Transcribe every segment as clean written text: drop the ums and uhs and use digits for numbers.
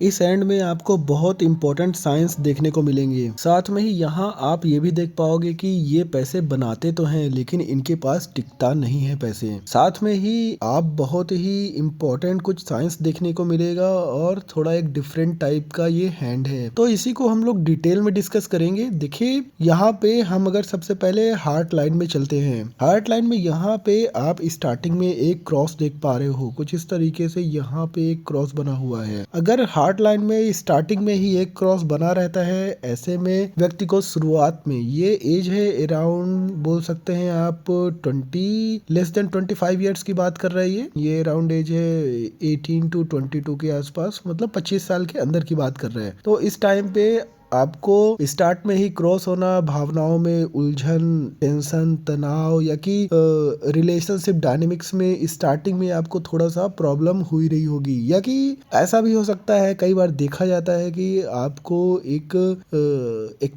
इस एंड में आपको बहुत इंपॉर्टेंट साइंस देखने को मिलेंगे। साथ में ही यहाँ आप ये भी देख पाओगे कि ये पैसे बनाते तो हैं लेकिन इनके पास टिकता नहीं है पैसे। साथ में ही आप बहुत ही इंपॉर्टेंट कुछ साइंस देखने को मिलेगा और थोड़ा एक डिफरेंट टाइप का ये हैंड है। तो इसी को हम लोग डिटेल में डिस्कस करेंगे। देखिए यहाँ पे हम अगर सबसे पहले हार्ट लाइन में चलते हैं। हार्ट लाइन में यहाँ पे आप स्टार्टिंग में एक क्रॉस देख पा रहे हो, कुछ इस तरीके से यहाँ पे एक क्रॉस बना हुआ है। अगर हार्ट लाइन में स्टार्टिंग में ही एक क्रॉस बना रहता है, ऐसे में व्यक्ति को शुरुआत में ये एज है अराउंड बोल सकते हैं आप 20 ईयर्स की बात कर रही है। ये अराउंड एज है 18 to 22 के आसपास, मतलब 25 साल के अंदर की बात कर रहे हैं। तो इस टाइम पे आपको स्टार्ट में ही क्रॉस होना, भावनाओं में उलझन, टेंशन, तनाव या कि रिलेशनशिप डायनेमिक्स में स्टार्टिंग में आपको थोड़ा सा प्रॉब्लम हुई रही होगी, या कि ऐसा भी हो सकता है कई बार देखा जाता है कि आपको एक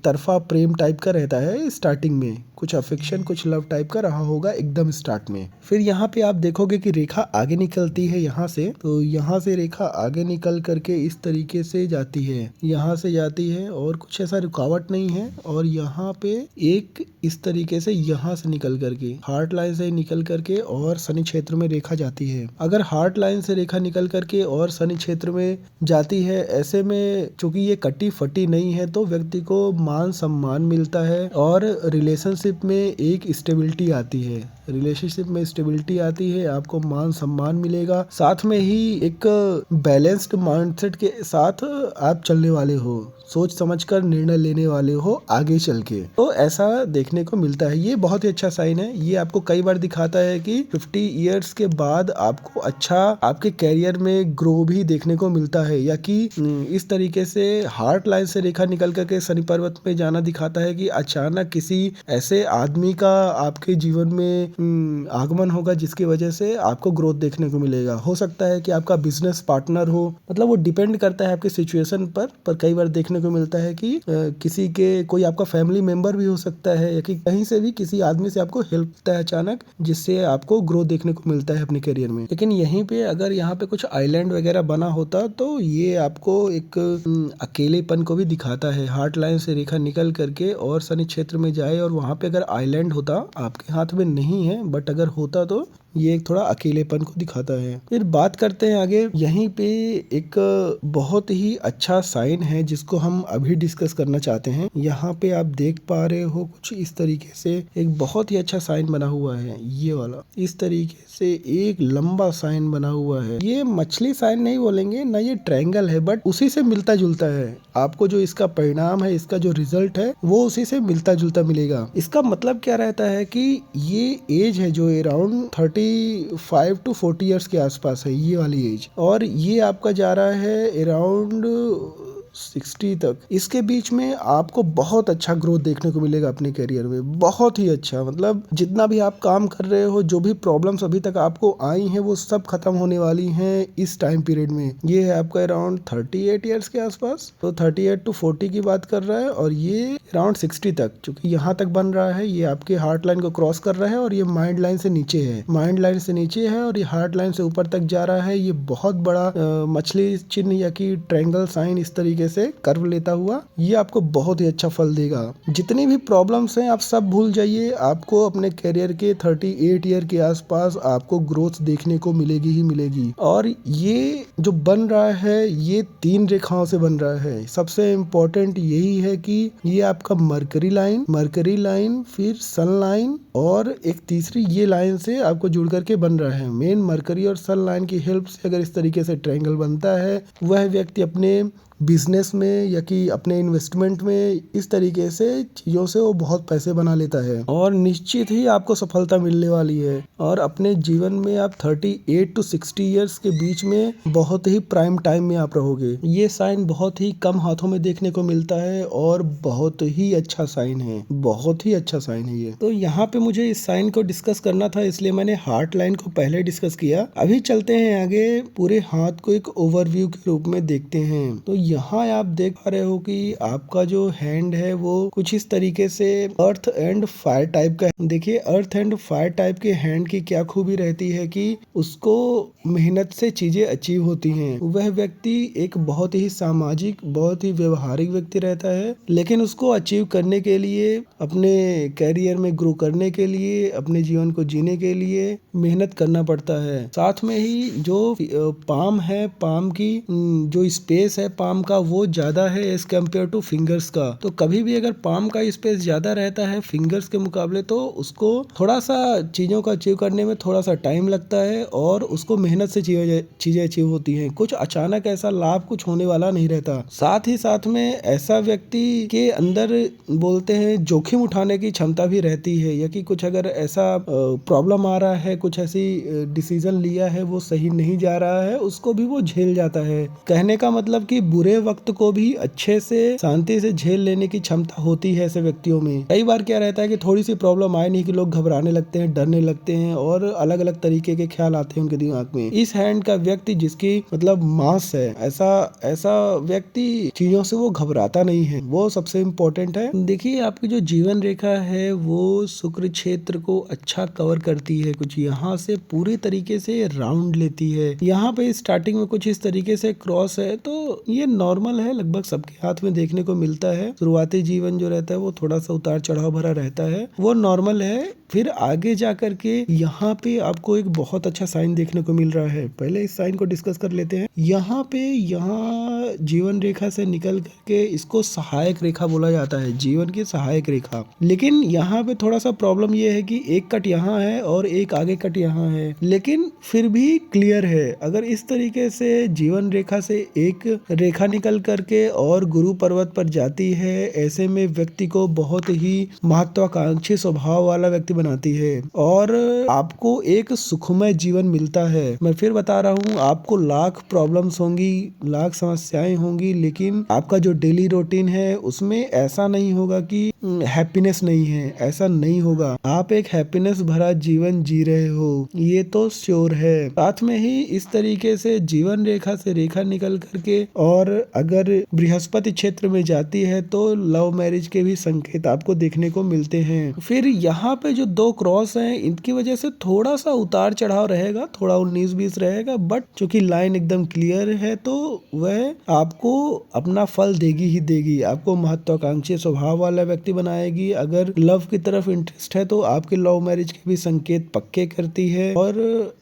तरफा प्रेम टाइप का रहता है स्टार्टिंग में, कुछ अफेक्शन कुछ लव टाइप का रहा होगा एकदम स्टार्ट में। फिर यहाँ पे आप देखोगे कि रेखा आगे निकलती है यहाँ से, तो यहाँ से रेखा आगे निकल करके इस तरीके से जाती है, यहाँ से जाती है और कुछ ऐसा रुकावट नहीं है। और यहाँ पे एक इस तरीके से यहाँ से निकल करके हार्ट लाइन से निकल करके और शनि क्षेत्र में रेखा जाती है। अगर हार्ट लाइन से रेखा निकल करके और शनि क्षेत्र में जाती है, ऐसे में चूंकि ये कटी फटी नहीं है तो व्यक्ति को मान सम्मान मिलता है और रिलेशनशिप में एक स्टेबिलिटी आती है। रिलेशनशिप में स्टेबिलिटी आती है, आपको मान सम्मान मिलेगा। साथ में ही एक बैलेंस्ड माइंडसेट के साथ आप चलने वाले हो, सोच समझकर निर्णय लेने वाले हो आगे चल के, तो ऐसा देखने को मिलता है। ये बहुत ही अच्छा साइन है। ये आपको कई बार दिखाता है कि 50 इयर्स के बाद आपको अच्छा आपके कैरियर में ग्रो भी देखने को मिलता है, या कि इस तरीके से हार्ट लाइन से रेखा निकल करके शनि पर्वत में जाना दिखाता है कि अचानक किसी ऐसे आदमी का आपके जीवन में आगमन होगा जिसकी वजह से आपको ग्रोथ देखने को मिलेगा। हो सकता है कि आपका बिजनेस पार्टनर हो, मतलब वो डिपेंड करता है आपकी सिचुएशन पर कई बार देखने को मिलता है कि किसी के कोई आपका फैमिली मेंबर भी हो सकता है, या कि कहीं से भी किसी आदमी से आपको हेल्प होता है अचानक, जिससे आपको ग्रोथ देखने को मिलता है अपने करियर में। लेकिन यहीं पे अगर यहाँ पे कुछ आइलैंड वगैरह बना होता तो ये आपको एक अकेलेपन को भी दिखाता है। हार्ट लाइन से रेखा निकल करके और शनि क्षेत्र में जाए और वहां पे अगर आइलैंड होता, आपके हाथ में नहीं है बट अगर होता तो ये एक थोड़ा अकेलेपन को दिखाता है। फिर बात करते हैं आगे। यहीं पे एक बहुत ही अच्छा साइन है जिसको हम अभी डिस्कस करना चाहते हैं। यहाँ पे आप देख पा रहे हो कुछ इस तरीके से एक बहुत ही अच्छा साइन बना हुआ है, ये वाला इस तरीके से एक लंबा साइन बना हुआ है। ये मछली साइन नहीं बोलेंगे ना, ये ट्रायंगल है, बट उसी से मिलता जुलता है। आपको जो इसका परिणाम है, इसका जो रिजल्ट है वो उसी से मिलता जुलता मिलेगा। इसका मतलब क्या रहता है कि ये एज है जो अराउंड 35 to 40 ईयर्स के आसपास है, ये वाली एज, और ये आपका जा रहा है अराउंड 60 तक। इसके बीच में आपको बहुत अच्छा ग्रोथ देखने को मिलेगा अपने करियर में, बहुत ही अच्छा। मतलब जितना भी आप काम कर रहे हो, जो भी प्रॉब्लम्स अभी तक आपको आई हैं वो सब खत्म होने वाली हैं इस टाइम पीरियड में। ये है आपका अराउंड 38 ईयर्स के आसपास, तो 38 to 40 की बात कर रहा है, और ये अराउंड 60 तक, चूंकि यहाँ तक बन रहा है, ये आपके हार्ट लाइन को क्रॉस कर रहा है और ये माइंड लाइन से नीचे है, माइंड लाइन से नीचे है और ये हार्ट लाइन से ऊपर तक जा रहा है। ये बहुत बड़ा मछली चिन्ह या कि ट्रायंगल साइन इस तरीके से कर्व लेता हुआ, ये आपको बहुत ही अच्छा फल देगा। जितनी भी प्रॉब्लम्स हैं आप सब भूल जाइए, आपको अपने करियर के 38 ईयर के आसपास आपको ग्रोथ देखने को मिलेगी ही मिलेगी। और ये जो बन रहा है ये 3 रेखाओं से बन रहा है। सबसे इम्पोर्टेंट यही है कि ये आपका मरकरी लाइन फिर सन लाइन और एक तीसरी ये लाइन से आपको जुड़ करके बन रहा है। मेन मरकरी और सन लाइन की हेल्प से अगर इस तरीके से ट्रायंगल बनता है, वह व्यक्ति अपने बिजनेस में या कि अपने इन्वेस्टमेंट में इस तरीके से चीज़ों से वो बहुत पैसे बना लेता है और निश्चित ही आपको सफलता मिलने वाली है। और अपने जीवन में आप 38 to 60 ईयर्स के बीच में बहुत ही प्राइम टाइम में आप रहोगे। ये साइन बहुत ही कम हाथों में देखने को मिलता है और बहुत ही अच्छा साइन है, बहुत ही अच्छा साइन है ये। तो यहाँ पे मुझे इस साइन को डिस्कस करना था, इसलिए मैंने हार्ट लाइन को पहले डिस्कस किया। अभी चलते हैं आगे, पूरे हाथ को एक ओवरव्यू के रूप में देखते हैं। तो यहाँ आप देख पा रहे हो कि आपका जो हैंड है वो कुछ इस तरीके से अर्थ एंड फायर टाइप का है। देखिए अर्थ एंड फायर टाइप के हैंड की क्या खूबी रहती है कि उसको मेहनत से चीजें अचीव होती हैं। वह व्यक्ति एक बहुत ही सामाजिक, बहुत ही व्यवहारिक व्यक्ति रहता है, लेकिन उसको अचीव करने के लिए, अपने कैरियर में ग्रो करने के लिए, अपने जीवन को जीने के लिए मेहनत करना पड़ता है। साथ में ही जो पाम है, पाम की जो स्पेस है पाम का वो ज्यादा है एज कम्पेयर टू फिंगर्स का। तो कभी भी अगर पाम का स्पेस ज्यादा रहता है फिंगर्स के मुकाबले तो उसको थोड़ा सा चीजों को अचीव करने में थोड़ा सा टाइम लगता है और उसको मेहनत से चीजें अचीव होती हैं। कुछ अचानक ऐसा लाभ कुछ होने वाला नहीं रहता। साथ ही साथ में ऐसा व्यक्ति के अंदर बोलते हैं जोखिम उठाने की क्षमता भी रहती है, या कि कुछ अगर ऐसा प्रॉब्लम आ रहा है, कुछ ऐसी डिसीजन लिया है वो सही नहीं जा रहा है, उसको भी वो झेल जाता है। कहने का मतलब कि बुरे वक्त को भी अच्छे से शांति से झेल लेने की क्षमता होती है ऐसे व्यक्तियों में। कई बार क्या रहता है कि थोड़ी सी प्रॉब्लम आए नहीं कि लोग घबराने लगते हैं, डरने लगते हैं और अलग अलग तरीके के ख्याल आते हैं उनके दिमाग में। इस हैंड का व्यक्ति जिसकी मतलब मास है, ऐसा व्यक्ति चीजों से वो घबराता नहीं है, वो सबसे इम्पोर्टेंट है। देखिए आपकी जो जीवन रेखा है वो शुक्र क्षेत्र को अच्छा कवर करती है, कुछ यहाँ से पूरे तरीके से राउंड लेती है। यहाँ पे स्टार्टिंग में कुछ इस तरीके से क्रॉस है, तो ये नॉर्मल है, लगभग सबके हाथ में देखने को मिलता है। शुरुआती जीवन जो रहता है वो थोड़ा सा उतार चढ़ाव भरा रहता है, वो नॉर्मल है। फिर आगे जा करके यहाँ पे आपको एक बहुत अच्छा साइन देखने को मिल रहा है। पहले इस साइन को डिस्कस कर लेते हैं। यहाँ जीवन रेखा से निकल करके इसको सहायक रेखा बोला जाता है, जीवन की सहायक रेखा। लेकिन यहाँ पे थोड़ा सा प्रॉब्लम ये है कि एक कट यहाँ है और एक आगे कट यहाँ है, लेकिन फिर भी क्लियर है। अगर इस तरीके से जीवन रेखा से एक रेखा निकल करके और गुरु पर्वत पर जाती है, ऐसे में व्यक्ति को बहुत ही महत्वाकांक्षी स्वभाव वाला व्यक्ति बनाती है और आपको एक सुखमय जीवन मिलता है। मैं फिर बता रहा हूँ, आपको लाख प्रॉब्लम्स होंगी, लाख समस्याएं होंगी, लेकिन आपका जो डेली रूटीन है उसमें ऐसा नहीं होगा कि हैप्पीनेस नहीं है, ऐसा नहीं होगा। आप एक हैप्पीनेस भरा जीवन जी रहे हो, ये तो श्योर है। साथ में ही इस तरीके से जीवन रेखा से रेखा निकल करके और अगर बृहस्पति क्षेत्र में जाती है तो लव मैरिज के भी संकेत आपको देखने को मिलते हैं। फिर यहाँ पे जो दो क्रॉस हैं इनकी वजह से थोड़ा सा उतार चढ़ाव रहेगा, थोड़ा 19-20 रहेगा, बट चूंकि लाइन एकदम क्लियर है तो वह आपको अपना फल देगी ही देगी। आपको महत्वाकांक्षी स्वभाव वाला व्यक्ति बनाएगी। अगर लव की तरफ इंटरेस्ट है तो आपके लव मैरिज के भी संकेत पक्के करती है और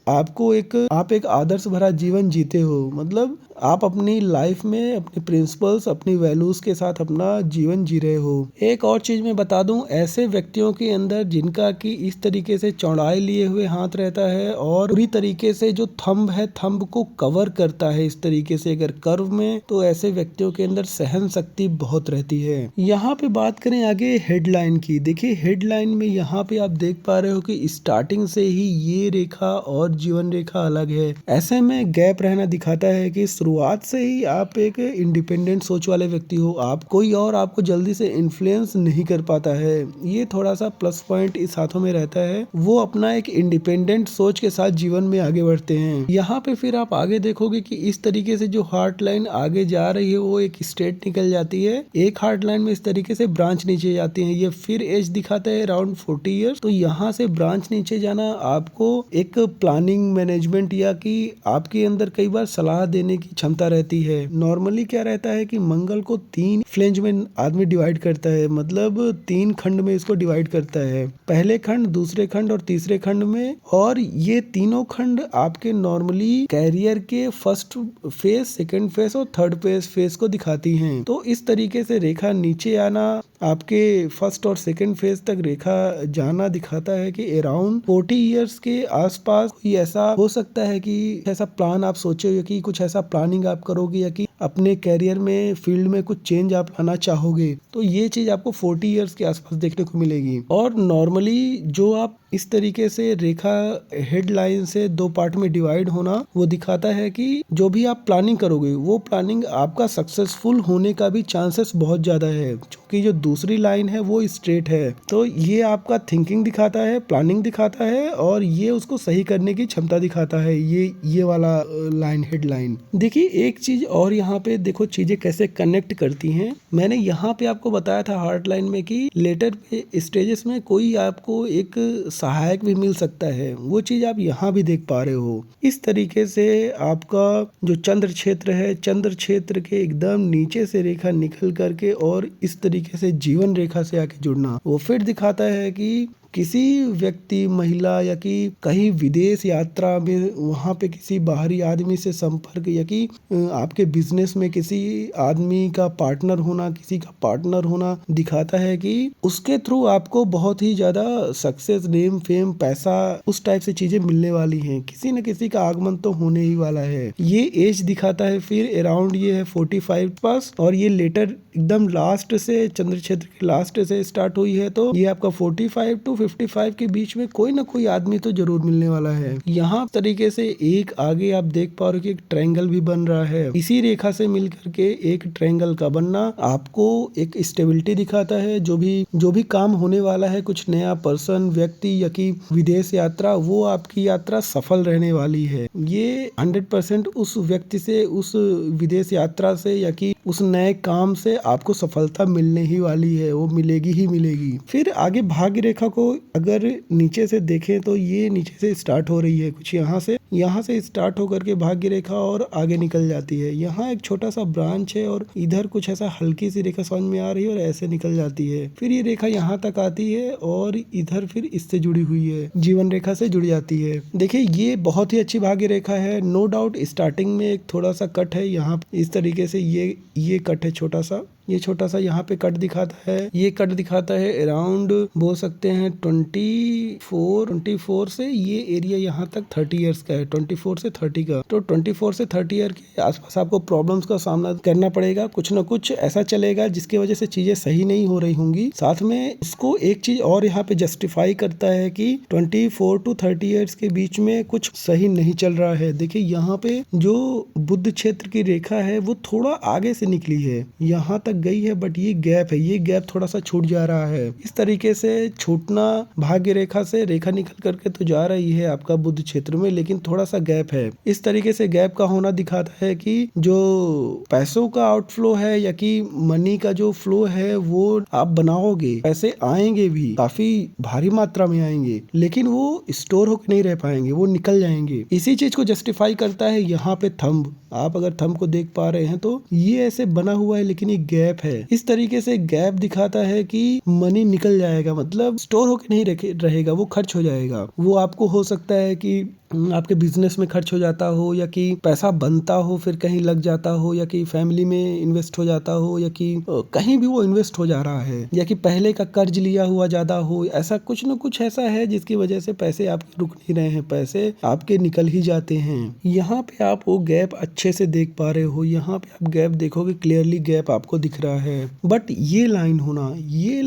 आप एक आदर्श भरा जीवन जीते हो। मतलब आप अपनी लाइफ में अपने प्रिंसिपल्स, अपनी वैल्यूज के साथ अपना जीवन जी रहे हो। एक और चीज मैं बता दूं, ऐसे व्यक्तियों के अंदर जिनका कि इस तरीके से चौड़ाई लिए हुए हाथ रहता है और पूरी तरीके से जो थंब है, थंब को कवर करता है इस तरीके से अगर कर्व में, तो ऐसे व्यक्तियों के अंदर सहन शक्ति बहुत रहती है। यहाँ पे बात करें आगे हेडलाइन की। देखिए हेडलाइन में यहाँ पे आप देख पा रहे हो कि स्टार्टिंग से ही ये रेखा और जीवन रेखा अलग है। ऐसे में गैप रहना दिखाता है कि शुरुआत से ही आप एक इंडिपेंडेंट सोच वाले व्यक्ति हो, आप कोई और आपको जल्दी से इन्फ्लुएंस नहीं कर पाता है। ये थोड़ा सा प्लस पॉइंट इस हाथों में रहता है, वो अपना एक इंडिपेंडेंट सोच के साथ जीवन में आगे बढ़ते हैं। यहाँ पे फिर आप आगे देखोगे कि इस तरीके से जो हार्ट लाइन आगे जा रही है वो एक स्ट्रेट निकल जाती है, एक हार्ट लाइन में इस तरीके से ब्रांच नीचे जाती है। ये फिर एज दिखाता है अराउंड 40 ईयर्स। तो यहाँ से ब्रांच नीचे जाना आपको एक प्लानिंग, मैनेजमेंट या कि आपके अंदर कई बार सलाह देने की क्षमता रहती है। नॉर्मली क्या रहता है कि मंगल को 3 फ्लेंज में आदमी डिवाइड करता है, मतलब 3 खंड में इसको डिवाइड करता है, पहले खंड, दूसरे खंड और तीसरे खंड में। और ये तीनों खंड आपके नॉर्मली कैरियर के फर्स्ट फेज, सेकंड फेज और थर्ड फेज को दिखाती हैं। तो इस तरीके से रेखा नीचे आना, आपके फर्स्ट और सेकंड फेज तक रेखा जाना दिखाता है कि अराउंड 40 ईयर्स के आसपास कोई ऐसा हो सकता है कि ऐसा प्लान आप सोचे हो कि कुछ ऐसा प्लानिंग आप करोगे या कि अपने कैरियर में, फील्ड में कुछ चेंज आप लाना चाहोगे। तो ये चीज आपको 40 ईयर्स के आसपास देखने को मिलेगी। और नॉर्मली जो आप इस तरीके से रेखा हेडलाइन से 2 पार्ट में डिवाइड होना, वो दिखाता है कि जो भी आप प्लानिंग करोगे वो प्लानिंग आपका सक्सेसफुल होने का भी चांसेस बहुत ज़्यादा है, क्योंकि जो दूसरी लाइन है वो स्ट्रेट है। तो ये आपका थिंकिंग दिखाता है, प्लानिंग दिखाता है, और ये उसको सही करने की क्षमता दिखाता है। ये वाला लाइन, हेडलाइन। देखिए एक चीज और यहाँ पे देखो, चीजें कैसे कनेक्ट करती हैं। मैंने यहाँ पे आपको बताया था हार्ट लाइन में कि लेटर पे स्टेजेस में कोई आपको एक सहायक भी मिल सकता है, वो चीज आप यहाँ भी देख पा रहे हो। इस तरीके से आपका जो चंद्र क्षेत्र है, चंद्र क्षेत्र के एकदम नीचे से रेखा निकल करके और इस तरीके से जीवन रेखा से आके जुड़ना, वो फिर दिखाता है कि किसी व्यक्ति, महिला या कि कहीं विदेश यात्रा में वहाँ पे किसी बाहरी आदमी से संपर्क, या कि आपके बिजनेस में किसी आदमी का पार्टनर होना, किसी का पार्टनर होना दिखाता है कि उसके थ्रू आपको बहुत ही ज्यादा सक्सेस, नेम, फेम, पैसा, उस टाइप से चीजें मिलने वाली हैं। किसी न किसी का आगमन तो होने ही वाला है। ये एज दिखाता है फिर अराउंड ये है 45 पास, और ये लेटर एकदम लास्ट से, चंद्र क्षेत्र के लास्ट से स्टार्ट हुई है। तो ये आपका 45 टू 55 के बीच में कोई ना कोई आदमी तो जरूर मिलने वाला है। यहाँ तरीके से एक आगे आप देख पा रहे हो कि एक ट्रायंगल भी बन रहा है। इसी रेखा से मिल करके एक ट्रायंगल का बनना आपको एक स्टेबिलिटी दिखाता है। जो भी काम होने वाला है, कुछ नया पर्सन, व्यक्ति या कि विदेश यात्रा, वो आपकी यात्रा सफल रहने वाली है। ये 100% उस व्यक्ति से, उस विदेश यात्रा से या कि उस नए काम से आपको सफलता मिलने ही वाली है, वो मिलेगी ही मिलेगी। फिर आगे भाग्य रेखा को अगर नीचे से देखें तो ये नीचे से स्टार्ट हो रही है, कुछ यहाँ से स्टार्ट होकर के भाग्य रेखा और आगे निकल जाती है। यहाँ एक छोटा सा ब्रांच है और इधर कुछ ऐसा हल्की सी रेखा समझ में आ रही है और ऐसे निकल जाती है। फिर ये रेखा यहाँ तक आती है और इधर फिर इससे जुड़ी हुई है, जीवन रेखा से जुड़ जाती है। देखिए ये बहुत ही अच्छी भाग्य रेखा है। नो डाउट स्टार्टिंग में एक थोड़ा सा कट है यहाँ, इस तरीके से ये कट है छोटा सा, ये छोटा सा यहाँ पे कट दिखाता है। ये कट दिखाता है अराउंड बोल सकते हैं 24 से ये एरिया यहाँ तक 30 इयर्स का है, 24 से 30 का। तो 24 से 30 ईयर के आसपास आपको प्रॉब्लम्स का सामना करना पड़ेगा। कुछ ना कुछ ऐसा चलेगा जिसकी वजह से चीजें सही नहीं हो रही होंगी। साथ में उसको एक चीज और यहाँ पे जस्टिफाई करता है कि 24 टू 30 इयर्स के बीच में कुछ सही नहीं चल रहा है। देखिए यहाँ पे जो बुध क्षेत्र की रेखा है वो थोड़ा आगे से निकली है, यहाँ तक गई है, बट ये गैप है, ये गैप थोड़ा सा छूट जा रहा है। इस तरीके से छूटना भाग्य रेखा से, रेखा निकल करके तो जा रही है आपका बुध क्षेत्र में, लेकिन थोड़ा सा गैप है। इस तरीके से गैप का होना दिखाता है कि जो पैसों का आउटफ्लो है या कि मनी का जो फ्लो है वो आप बनाओगे, पैसे आएंगे भी, काफी भारी मात्रा में आएंगे, लेकिन वो स्टोर होकर नहीं रह पाएंगे, वो निकल जाएंगे। इसी चीज को जस्टिफाई करता है यहाँ पे थंब। आप अगर थंब को देख पा रहे हैं तो ये ऐसे बना हुआ है, लेकिन ये गैप है। इस तरीके से गैप दिखाता है कि मनी निकल जाएगा, मतलब स्टोर होकर नहीं रहेगा, वो खर्च हो जाएगा। वो आपको हो सकता है कि आपके बिजनेस में खर्च हो जाता हो, या कि पैसा बनता हो फिर कहीं लग जाता हो, या कि फैमिली में इन्वेस्ट हो जाता हो, या कि कहीं भी वो इन्वेस्ट हो जा रहा है, या कि पहले का कर्ज लिया हुआ ज्यादा हो। ऐसा कुछ न कुछ ऐसा है जिसकी वजह से पैसे आपके रुक नहीं रहे हैं, पैसे आपके निकल ही जाते हैं। यहाँ पे आप वो गैप अच्छे से देख पा रहे हो। यहाँ पे आप गैप देखोगे, क्लियरली गैप आपको दिख रहा है। बट ये लाइन होना ये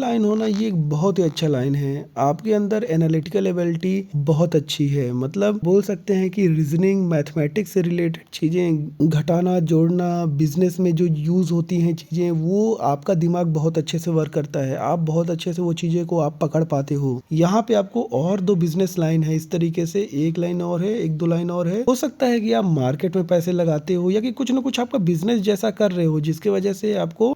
एक बहुत ही अच्छा लाइन है। आपके अंदर एनालिटिकल एबिलिटी बहुत अच्छी है, मतलब बोल सकते हैं कि रीजनिंग, मैथमेटिक्स से रिलेटेड चीजें, घटाना, जोड़ना, बिजनेस में जो यूज होती हैं चीजें, वो आपका दिमाग बहुत अच्छे से वर्क करता है। आप बहुत अच्छे से वो चीजें को आप पकड़ पाते हो। यहाँ पे आपको और 2 बिजनेस लाइन है, इस तरीके से एक लाइन और है, 1-2 लाइन और है। हो सकता है कि आप मार्केट में पैसे लगाते हो, या कि कुछ ना कुछ आपका बिजनेस जैसा कर रहे हो, जिसकी वजह से आपको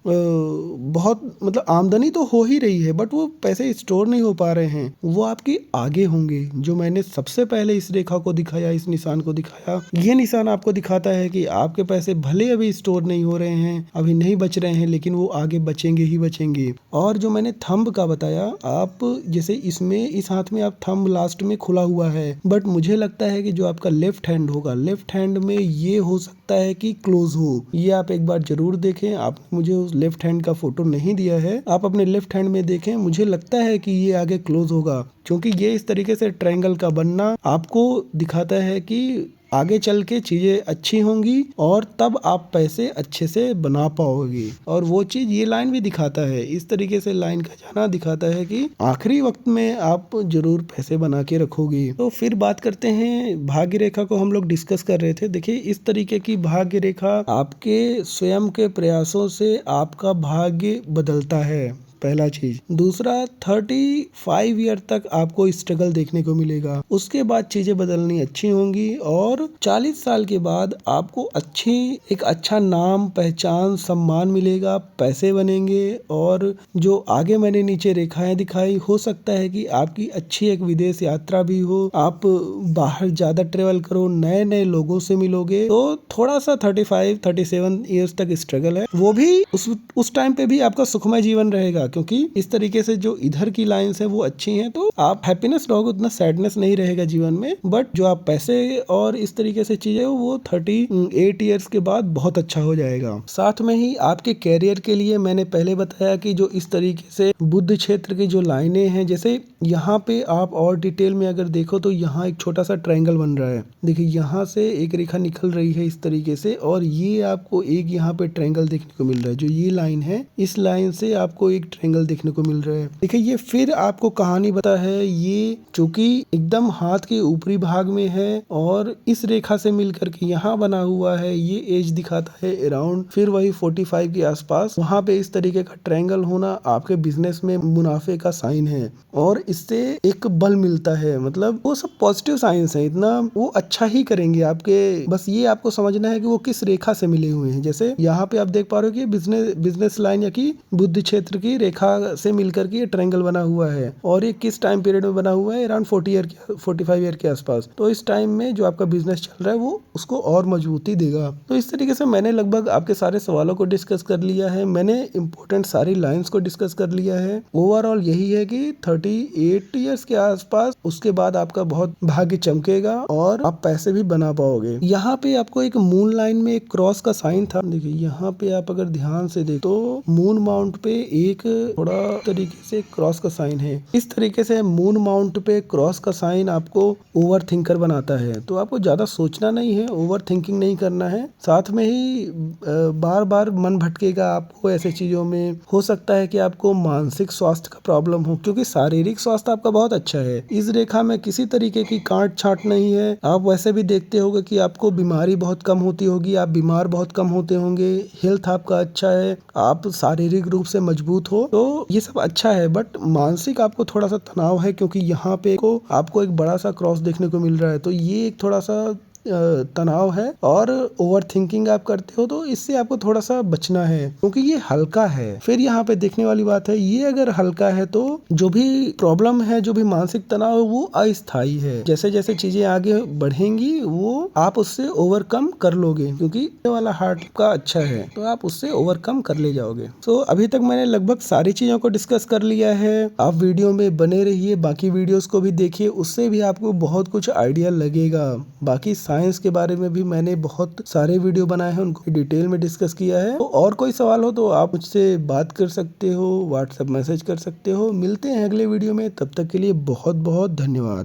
बहुत मतलब आमदनी तो हो ही रही है, बट वो पैसे स्टोर नहीं हो पा रहे हैं, वो आपके आगे होंगे। जो मैंने सबसे पहले इस रेखा को दिखाया, इस निशान को दिखाया, ये निशान आपको दिखाता है कि आपके पैसे भले अभी स्टोर नहीं हो रहे हैं, अभी नहीं बच रहे हैं, लेकिन वो आगे बचेंगे ही बचेंगे। और जो मैंने थंब का बताया, आप जैसे इसमें इस हाथ में आप थंब लास्ट में खुला हुआ है, बट मुझे लगता है कि जो आपका लेफ्ट हैंड होगा, लेफ्ट हैंड में ये हो सकता है कि क्लोज हो। ये आप एक बार जरूर देखें। आपने मुझे उस लेफ्ट हैंड का फोटो नहीं दिया है, आप अपने लेफ्ट हैंड में देखें। मुझे लगता है कि ये आगे क्लोज होगा, क्योंकि ये इस तरीके से ट्रायंगल का बनना आपको दिखाता है कि आगे चल के चीजें अच्छी होंगी और तब आप पैसे अच्छे से बना पाओगे। और वो चीज ये लाइन भी दिखाता है, इस तरीके से लाइन का जाना दिखाता है कि आखिरी वक्त में आप जरूर पैसे बना के रखोगे। तो फिर बात करते हैं भाग्य रेखा को हम लोग डिस्कस कर रहे थे। देखिए इस तरीके की भाग्य रेखा आपके स्वयं के प्रयासों से आपका भाग्य बदलता है, पहला चीज। दूसरा, 35 ईयर तक आपको स्ट्रगल देखने को मिलेगा, उसके बाद चीजें बदलनी अच्छी होंगी और 40 साल के बाद आपको एक अच्छा नाम, पहचान, सम्मान मिलेगा, पैसे बनेंगे। और जो आगे मैंने नीचे रेखाएं दिखाई, हो सकता है कि आपकी अच्छी एक विदेश यात्रा भी हो, आप बाहर ज्यादा ट्रेवल करो, नए नए लोगों से मिलोगे। तो थोड़ा सा 37 ईयर्स तक स्ट्रगल है, वो भी उस टाइम पे भी आपका सुखमय जीवन रहेगा, क्योंकि इस तरीके से जो इधर की लाइंस है वो अच्छी हैं, तो आप हैप्पीनेस रहोगे, उतना सैडनेस नहीं रहेगा जीवन में। बट जो आप पैसे और इस तरीके से चीजें वो 38 ईयर्स के बाद बहुत अच्छा हो जाएगा। साथ में ही आपके कैरियर के लिए मैंने पहले बताया कि जो इस तरीके से बुध क्षेत्र की जो लाइनें हैं, जैसे यहाँ पे आप और डिटेल में अगर देखो तो यहाँ एक छोटा सा ट्रायंगल बन रहा है। देखिए यहाँ से एक रेखा निकल रही है इस तरीके से, और ये आपको एक यहाँ पे ट्रायंगल देखने को मिल रहा है। जो ये लाइन है, इस लाइन से आपको एक ट्रायंगल देखने को मिल रहा है। देखिए ये फिर आपको कहानी बता है, ये चूंकि एकदम हाथ के ऊपरी भाग में है और इस रेखा से मिलकर के यहाँ बना हुआ है, ये एज दिखाता है अराउंड फिर वही 45 के आसपास। वहाँ पे इस तरीके का ट्रायंगल होना आपके बिजनेस में मुनाफे का साइन है और इससे एक बल मिलता है। मतलब वो सब पॉजिटिव साइंस है, इतना वो अच्छा ही करेंगे आपके। बस ये आपको समझना है कि वो किस रेखा से मिले हुए हैं। जैसे यहाँ पे आप देख पा रहे हो कि बिजनेस लाइन या कि बुध क्षेत्र की रेखा से मिलकर के ये ट्रायंगल बना हुआ है, और ये किस टाइम पीरियड में बना हुआ है, अराउंड 45 ईयर के आसपास। तो इस टाइम में जो आपका बिजनेस चल रहा है वो उसको और मजबूती देगा। तो इस तरीके से मैंने लगभग आपके सारे सवालों को डिस्कस कर लिया है, मैंने इंपॉर्टेंट सारी लाइंस को डिस्कस कर लिया है। ओवरऑल यही है कि 38 ईयर्स के आसपास उसके बाद आपका बहुत भाग्य चमकेगा और आप पैसे भी बना पाओगे। यहाँ पे आपको एक मून लाइन में एक क्रॉस का साइन था। देखिए यहाँ पे आप अगर ध्यान से देखो तो मून माउंट पे एक थोड़ा तरीके से क्रॉस का साइन है। इस तरीके से मून माउंट पे क्रॉस का साइन आपको ओवर थिंकर बनाता है। तो आपको ज्यादा सोचना नहीं है, ओवर थिंकिंग नहीं करना है। साथ में ही बार बार मन भटकेगा आपको ऐसे चीजों में। हो सकता है कि आपको मानसिक स्वास्थ्य का प्रॉब्लम हो, क्योंकि शारीरिक स्वास्थ्य आपका बहुत अच्छा है। इस रेखा में किसी तरीके की काट छाट नहीं है। आप वैसे भी देखते होंगे कि आपको बीमारी बहुत कम होती होगी, आप बीमार बहुत कम होते होंगे, हेल्थ आपका अच्छा है, आप शारीरिक रूप से मजबूत हो, तो ये सब अच्छा है। बट मानसिक आपको थोड़ा सा तनाव है, क्योंकि यहाँ पे आपको एक बड़ा सा क्रॉस देखने को मिल रहा है। तो ये एक थोड़ा सा तनाव है और ओवर थिंकिंग आप करते हो, तो इससे आपको थोड़ा सा बचना है, क्योंकि ये हल्का है। फिर यहाँ पे देखने वाली बात है, ये अगर हल्का है तो जो भी प्रॉब्लम है, जो भी मानसिक तनाव है, वो अस्थायी है। जैसे जैसे चीजें आगे बढ़ेंगी वो आप उससे ओवरकम कर लोगे, क्योंकि ये वाला हार्ट का अच्छा है, तो आप उससे ओवरकम कर ले जाओगे। तो अभी तक मैंने लगभग सारी चीजों को डिस्कस कर लिया है। आप वीडियो में बने रहिए, बाकी वीडियोस को भी देखिए, उससे भी आपको बहुत कुछ आइडिया लगेगा। बाकी साइंस के बारे में भी मैंने बहुत सारे वीडियो बनाए हैं, उनको डिटेल में डिस्कस किया है। तो और कोई सवाल हो तो आप मुझसे बात कर सकते हो, व्हाट्सएप मैसेज कर सकते हो। मिलते हैं अगले वीडियो में, तब तक के लिए बहुत बहुत धन्यवाद।